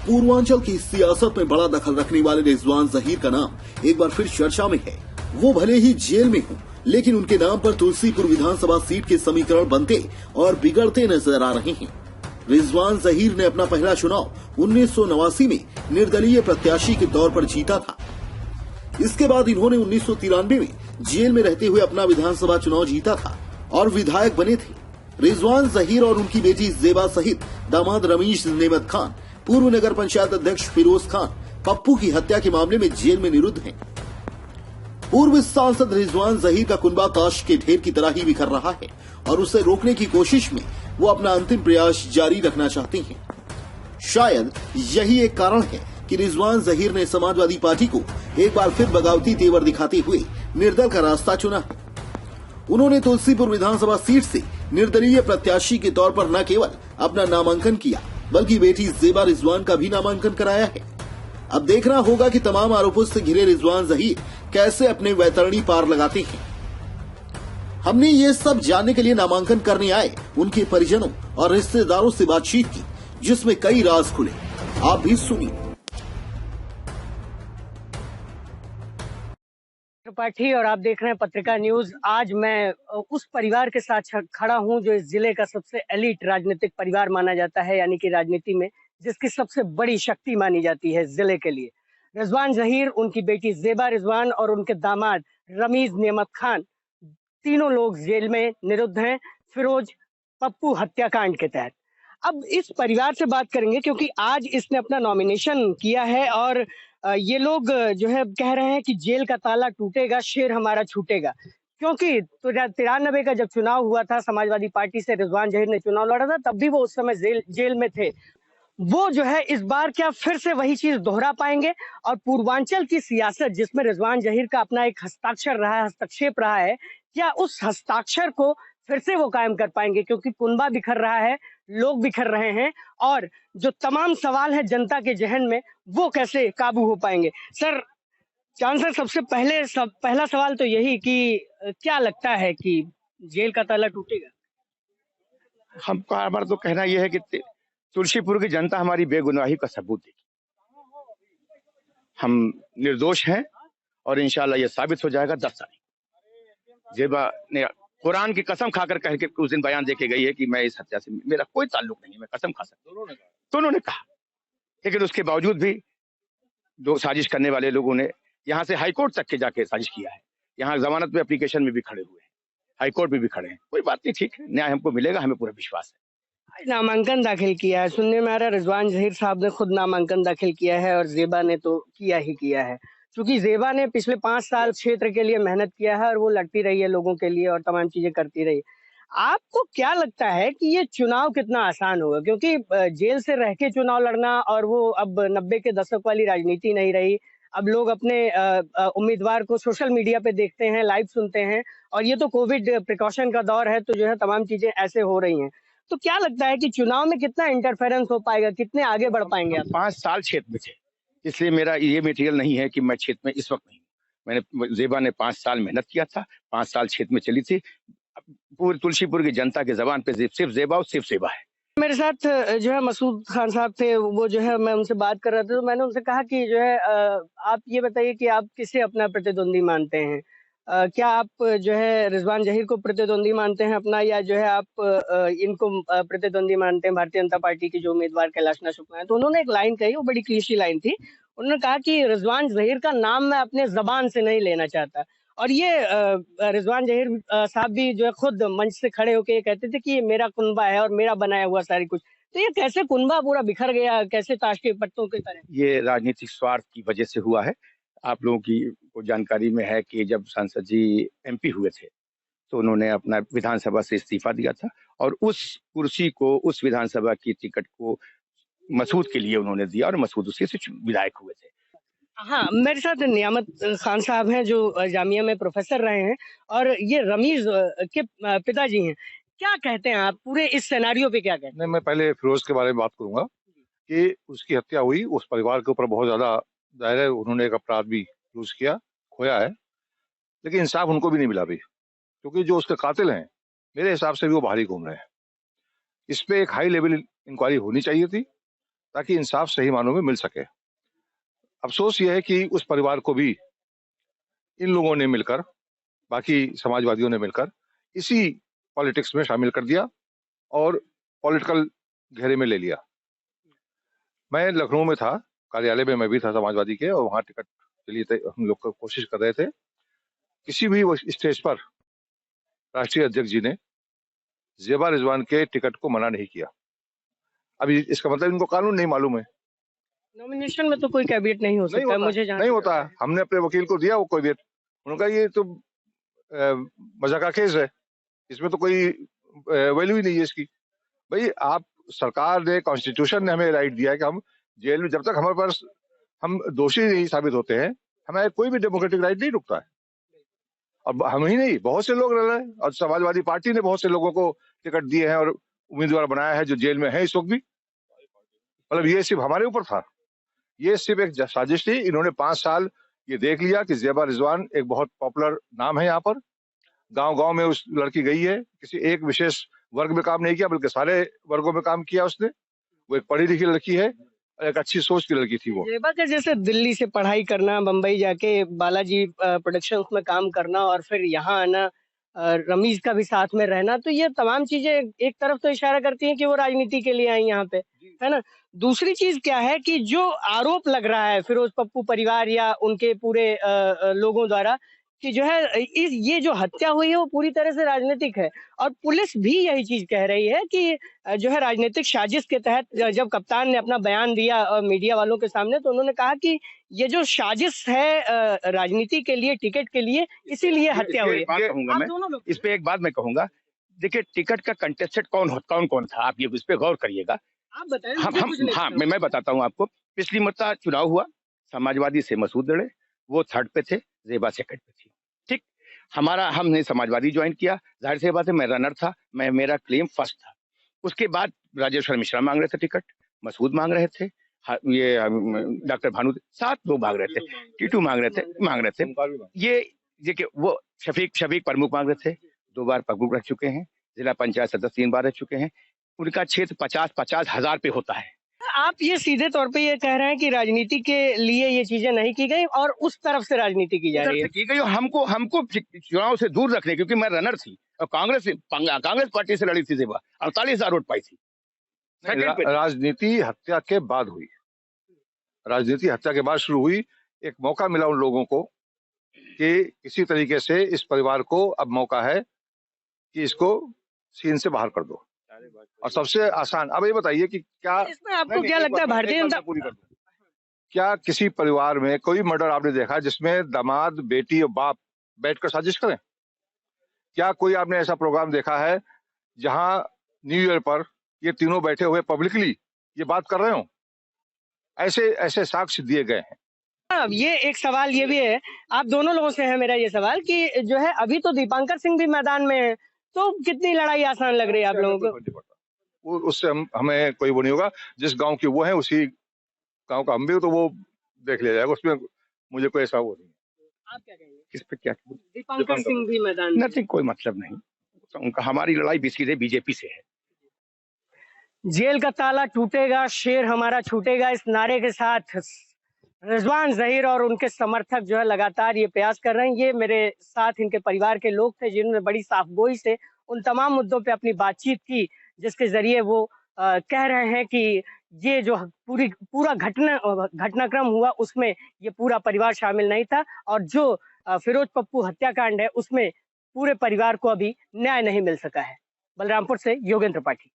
पूर्वांचल की सियासत में बड़ा दखल रखने वाले रिजवान जहीर का नाम एक बार फिर चर्चा में है। वो भले ही जेल में हों, लेकिन उनके नाम पर तुलसीपुर विधानसभा सीट के समीकरण बनते और बिगड़ते नजर आ रहे हैं। रिजवान जहीर ने अपना पहला चुनाव 1989 में निर्दलीय प्रत्याशी के तौर पर जीता था। इसके बाद इन्होंने 1993 में जेल में रहते हुए अपना विधानसभा चुनाव जीता था और विधायक बने थे। रिजवान जहीर और उनकी बेटी जेबा सहित दामाद रमीज नेमत खान, पूर्व नगर पंचायत अध्यक्ष फिरोज खान पप्पू की हत्या के मामले में जेल में निरुद्ध हैं। पूर्व सांसद रिजवान जहीर का कुनबा ताश के ढेर की तरह ही बिखर रहा है और उसे रोकने की कोशिश में वो अपना अंतिम प्रयास जारी रखना चाहते हैं। शायद यही एक कारण है कि रिजवान जहीर ने समाजवादी पार्टी को एक बार फिर बगावती तेवर दिखाते हुए निर्दल का रास्ता चुना है। उन्होंने तुलसीपुर विधानसभा सीट से निर्दलीय प्रत्याशी के तौर पर न केवल अपना नामांकन किया, बल्कि बेटी जेबा रिजवान का भी नामांकन कराया है। अब देखना होगा कि तमाम आरोपों से घिरे रिजवान जहीर कैसे अपने वैतरणी पार लगाते हैं। हमने ये सब जानने के लिए नामांकन करने आए उनके परिजनों और रिश्तेदारों से बातचीत की, जिसमें कई राज खुले। आप भी सुनिए। त्रिपाठी और आप देख रहे हैं पत्रिका न्यूज। आज मैं उस परिवार के साथ खड़ा हूं जो इस जिले का सबसे एलीट राजनीतिक परिवार माना जाता है, यानी कि राजनीति में जिसकी सबसे बड़ी शक्ति मानी जाती है जिले के लिए। रिजवान जहीर, उनकी बेटी जेबा रिजवान और उनके दामाद रमीज नेमत खान, तीनों लोग जेल में निरुद्ध हैं फिरोज पप्पू हत्याकांड के तहत। अब इस परिवार से बात करेंगे क्योंकि आज इसने अपना नॉमिनेशन किया है और ये लोग जो है कह रहे हैं कि जेल का ताला टूटेगा, शेर हमारा छूटेगा। क्योंकि 93 का जब चुनाव हुआ था, समाजवादी पार्टी से रिजवान जहीर ने चुनाव लड़ा था, तब भी वो उस समय जेल में थे। वो जो है इस बार क्या फिर से वही चीज दोहरा पाएंगे? और पूर्वांचल की सियासत जिसमें रिजवान जहीर का अपना एक हस्तक्षेप रहा है, क्या उस हस्ताक्षर को फिर से वो कायम कर पाएंगे? क्योंकि कुनबा बिखर रहा है, लोग बिखर रहे हैं और जो तमाम सवाल है जनता के जहन में, वो कैसे काबू हो पाएंगे? सर, चांद सर, सबसे पहला सवाल तो यही कि क्या लगता है कि जेल का ताला टूटेगा? हमका हमारा तो कहना यह है कि तुलसीपुर की जनता हमारी बेगुनाही का सबूत देगी। हम निर्दोष हैं और इंशाल्लाह यह साबित हो जाएगा 10 तारीख। जेबा ने कुरान की कसम खाकर कह के उस दिन बयान देके गई है कि मैं इस हत्या से मेरा कोई ताल्लुक नहीं है, मैं कसम खा सकता हूं। दोनों ने कहा, लेकिन उसके बावजूद भी दो साजिश करने वाले लोगों ने यहाँ से हाईकोर्ट तक के जाके साजिश किया है। यहाँ जमानत में एप्लीकेशन में भी खड़े हुए हैं, हाईकोर्ट में भी खड़े हैं। कोई बात नहीं, ठीक है, न्याय हमको मिलेगा, हमें पूरा विश्वास है। नामांकन दाखिल किया है, सुनने में आ रहा है रिजवान जहीर साहब ने खुद नामांकन दाखिल किया है और जेबा ने तो किया ही किया है। क्योंकि जेबा ने पिछले 5 साल क्षेत्र के लिए मेहनत किया है और वो लड़ती रही है लोगों के लिए और तमाम चीजें करती रही। आपको क्या लगता है कि ये चुनाव कितना आसान होगा? क्योंकि जेल से रह के चुनाव लड़ना और वो अब 90 के दशक वाली राजनीति नहीं रही। अब लोग अपने उम्मीदवार को सोशल मीडिया पे देखते हैं, लाइव सुनते हैं और ये तो कोविड प्रिकॉशन का दौर है, तो जो है तमाम चीजें ऐसे हो रही हैं। तो क्या लगता है कि चुनाव में कितना इंटरफेरेंस हो पाएगा, कितने आगे बढ़ पाएंगे आप? 5 साल क्षेत्र में थे, इसलिए मेरा ये मटेरियल नहीं है कि मैं क्षेत्र में इस वक्त नहीं हूँ। मैंने जेबा ने 5 साल मेहनत किया था, 5 साल क्षेत्र में चली थी। पूरी तुलसीपुर की जनता के जबान पे सिर्फ जेबा और सिर्फ जेबा है। मेरे साथ जो है मसूद खान साहब थे, वो जो है मैं उनसे बात कर रहा था, तो मैंने उनसे कहा कि जो है आप ये बताइए कि आप किसे अपना प्रतिद्वंदी मानते हैं? क्या आप जो है रिजवान जहीर को प्रतिद्वंदी मानते हैं अपना, या जो है आप इनको प्रतिद्वंदी मानते हैं, भारतीय जनता पार्टी की जो उम्मीदवार कैलाशना शुक्ला है? तो उन्होंने एक लाइन कही, वो बड़ी क्लीशी लाइन थी। उन्होंने कहा कि रिजवान जहीर का नाम मैं अपने जबान से नहीं लेना चाहता। और ये रिजवान जहीर साहब भी जो है खुद मंच से खड़े होकर ये कहते थे कि ये मेरा कुनबा है और मेरा बनाया हुआ सारी कुछ। तो ये कैसे कुनबा पूरा बिखर गया, कैसे ताश के पत्तों की तरह? ये राजनीतिक स्वार्थ की वजह से हुआ है। आप लोगों की को जानकारी में है कि जब सांसद जी एमपी हुए थे तो उन्होंने अपना विधानसभा से इस्तीफा दिया था और उस कुर्सी को, उस विधानसभा की टिकट को मसूद के लिए उन्होंने दिया और मसूद उसी से विधायक हुए थे। हाँ, मेरे साथ नियामत खान साहब हैं जो जामिया में प्रोफेसर रहे हैं और ये रमीज के पिताजी हैं। क्या कहते हैं आप पूरे इस सिनेरियो पे, क्या कहते हैं? नहीं, मैं पहले फिरोज के बारे में बात करूंगा कि उसकी हत्या हुई, उस परिवार के ऊपर बहुत ज्यादा दायरे, उन्होंने एक अपराध भी यूज किया, खोया है, लेकिन इंसाफ उनको भी नहीं मिला भी, क्योंकि जो उसके कातिल हैं मेरे हिसाब से भी वो बाहर ही घूम रहे हैं। इस पे एक हाई लेवल इंक्वायरी होनी चाहिए थी ताकि इंसाफ सही मानों में मिल सके। अफसोस यह है कि उस परिवार को भी इन लोगों ने मिलकर, बाकी समाजवादियों ने मिलकर इसी पॉलिटिक्स में शामिल कर दिया और पॉलिटिकल घेरे में ले लिया। मैं लखनऊ में था, कार्यालय में मैं भी था समाजवादी के, और वहां टिकट के लिए हम लोग कोशिश कर रहे थे। किसी भी स्टेज पर राष्ट्रीय अध्यक्ष जी ने ज़ेबा रिजवान के टिकट को मना नहीं किया। अभी इसका मतलब इनको कानून नहीं मालूम है। नॉमिनेशन में तो कोई कैविएट नहीं हो सकता, मुझे नहीं होता। हमने अपने वकील को दिया वो कैविएट, उन्होंने कहा ये तो मजाक का केस है, इसमें तो कोई वैल्यू ही नहीं है इसकी। भाई आप, सरकार ने, कॉन्स्टिट्यूशन ने हमें राइट दिया है कि हम जेल में, जब तक हमारे पास हम दोषी नहीं साबित होते हैं, हमें कोई भी डेमोक्रेटिक राइट नहीं रुकता है। और हम ही नहीं, बहुत से लोग रह रहे हैं, और समाजवादी पार्टी ने बहुत से लोगों को टिकट दिए हैं और उम्मीदवार बनाया है जो जेल में है इस वक्त भी। मतलब ये सिर्फ हमारे ऊपर था, ये सिर्फ एक साजिश थी। इन्होंने 5 साल ये देख लिया कि ज़ेबा रिजवान एक बहुत पॉपुलर नाम है यहाँ पर, गांव-गांव में उस लड़की गई है, किसी एक विशेष वर्ग में काम नहीं किया बल्कि सारे वर्गों में काम किया उसने। वो एक पढ़ी लिखी लड़की है, एक अच्छी सोच की लड़की थी वो। ज़ेबा के जैसे दिल्ली से पढ़ाई करना, बम्बई जाके बालाजी प्रोडक्शंस में काम करना और फिर यहाँ आना, रमीज का भी साथ में रहना, तो ये तमाम चीजें एक तरफ तो इशारा करती हैं कि वो राजनीति के लिए आई यहाँ पे, है ना। दूसरी चीज क्या है कि जो आरोप लग रहा है फिरोज पप्पू परिवार या उनके पूरे लोगों द्वारा कि जो है ये जो हत्या हुई है वो पूरी तरह से राजनीतिक है, और पुलिस भी यही चीज कह रही है कि जो है राजनीतिक साजिश के तहत जब कप्तान ने अपना बयान दिया मीडिया वालों के सामने, तो उन्होंने कहा कि ये जो साजिश है राजनीति के लिए, टिकट के लिए, इसीलिए हत्या हुई है। इस पे एक बात मैं कहूंगा, देखिए टिकट का कंटेस्टेड कौन था, आप ये इस पे गौर करिएगा। आप बताएं। हाँ, मैं बताता हूँ आपको। पिछली मरता चुनाव हुआ, समाजवादी से मसूद लड़े, वो 3rd पे थे, ज़ेबा 2nd पे थी। ठीक, हमने समाजवादी ज्वाइन किया, जाहिर सी बात है मैं रनर था, मेरा क्लेम 1st था। उसके बाद राजेश्वर मिश्रा मांग रहे थे टिकट, मसूद मांग रहे थे, ये डॉक्टर भानु, 7 लोग मांग रहे थे, टीटू मांग रहे थे। ये देखिए वो शफीक प्रमुख मांग रहे थे, 2 बार प्रमुख रह चुके हैं, जिला पंचायत सदस्य 3 बार रह चुके हैं। उनका क्षेत्र 50 हजार पे होता है। आप ये सीधे तौर पे ये कह रहे हैं कि राजनीति के लिए ये चीजें नहीं की गई और उस तरफ से राजनीति की जा रही है। की गई हमको चुनाव से दूर रखने, क्योंकि मैं रनर थी और कांग्रेस पार्टी से लड़ी थी ज़ेबा, 48,000 वोट पाई थी। राजनीति हत्या के बाद हुई, राजनीति हत्या के बाद शुरू हुई। एक मौका मिला उन लोगों को कि किसी तरीके से इस परिवार को अब मौका है कि इसको सीन से बाहर कर दो। और सबसे आसान, अब ये बताइए कि क्या इसमें आपको क्या लगता है भारतीय जनता, क्या किसी परिवार में कोई मर्डर आपने देखा जिसमें दामाद, बेटी और बाप बैठकर साजिश करें? क्या कोई आपने ऐसा प्रोग्राम देखा है जहां न्यू ईयर पर ये तीनों बैठे हुए पब्लिकली ये बात कर रहे हो? ऐसे साक्ष्य दिए गए हैं। ये एक सवाल ये भी है, आप दोनों लोगों से है मेरा ये सवाल कि जो है अभी तो दीपांकर सिंह भी मैदान में है, तो कितनी लड़ाई आसान लग रही है आप लोगों को? उससे हमें कोई वो नहीं होगा। जिस गांव के वो है उसी गांव का हम भी, तो वो देख लिया जाएगा, उसमें मुझे कोई ऐसा वो नहीं है। आप क्या कहेंगे? किस पे क्या? दीपांकर सिंह भी मैदान में? नहीं, कोई मतलब नहीं उनका, हमारी लड़ाई भी सीधे बीजेपी से है। जेल का ताला टूटेगा, शेर हमारा छूटेगा, इस नारे के साथ रिजवान जहीर और उनके समर्थक जो है लगातार ये प्रयास कर रहे हैं। ये मेरे साथ इनके परिवार के लोग थे जिन्होंने बड़ी साफगोई से उन तमाम मुद्दों पे अपनी बातचीत की, जिसके जरिए वो कह रहे हैं कि ये जो पूरा घटनाक्रम हुआ उसमें ये पूरा परिवार शामिल नहीं था, और जो फिरोज पप्पू हत्याकांड है उसमें पूरे परिवार को अभी न्याय नहीं मिल सका है। बलरामपुर से योगेंद्र त्रिपाठी।